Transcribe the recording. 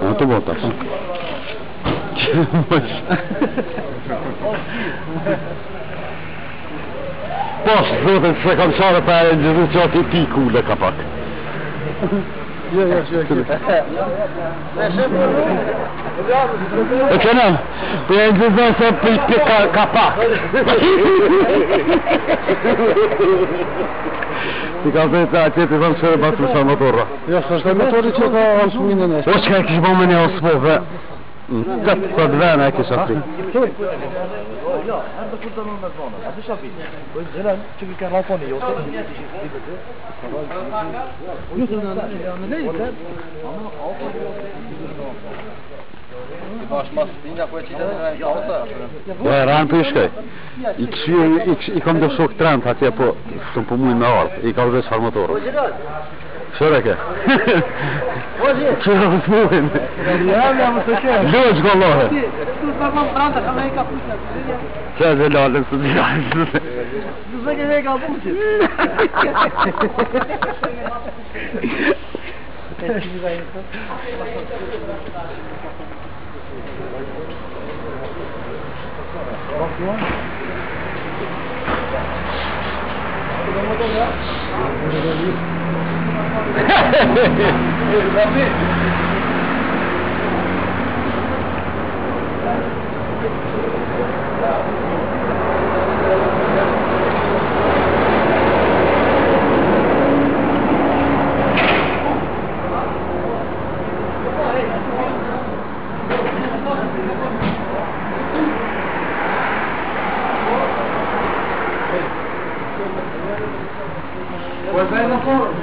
Në të bota, pa. Pas, zotën se kam qare për e në që ati pi kule ka pak. Jo. E këna, për e në që se pi ka pak. Ti ka vete atje të thëmë që e batu sa motorra. Jo, së është e motori që ka osminë në nështë. O që ka e kishë bo me një osmove. Këtë të vene e kishë atri. Ja, hem de kurtan olmaz bana. Hadi şafi. O yüzden çünkü kan raponi yok. Ja, ranë për i shkaj. I kom do shok trend atje po, të më pëmuj me ardhë. I ka vëzë farmotorës. Shore ke? Qërë vëzmuhin? Lëgj gëllohe. Që e lalëm së të jajnë. Nëse ke me ka punë që? Pues venga, por...